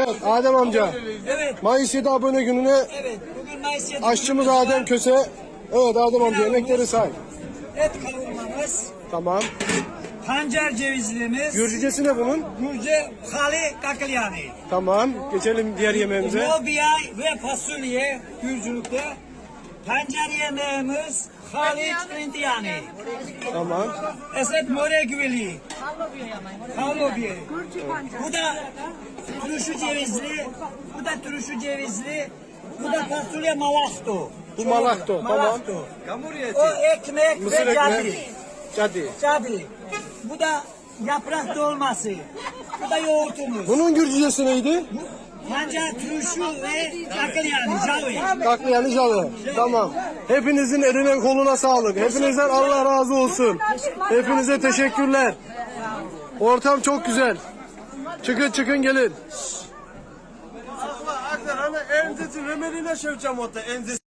Evet Adem amca. Evet. Mayıs 7 abone gününe Evet. Bugün Mayıs 7 aşçımız Adem Köse. Evet Adem amca yemekleri say. Et kavurmamız, Tamam. pancar cevizlimiz, Gürcücesi ne bunun? Gürce hali kakyani. Tamam. Geçelim diğer yemeğimize. Lobya ve fasulye Gürcülükte. Pancar yemeğimiz hali çintiyani. Tamam. Esed more güveli. Halobye. Bu da turşu cevizli. Bu da turşu cevizli. Bu da fasulye malakto. Bu malakto, tamam. Malakto. O ekmek Mısır ve cadri. ekmeği. Caddi. Cadri. Bu da yaprak dolması. Bu da yoğurtumuz. Bunun Gürcücesi neydi? Pancar, turşu ve kakyani. Javi. Kaklayanı jalı. Tamam. Hepinizin eline koluna sağlık. Hepinizden Allah razı olsun. Hepinize teşekkürler. Ortam çok güzel. Çıkın gelin. Aklar hani enzesi Ömer'ine şevçam otu enzesi.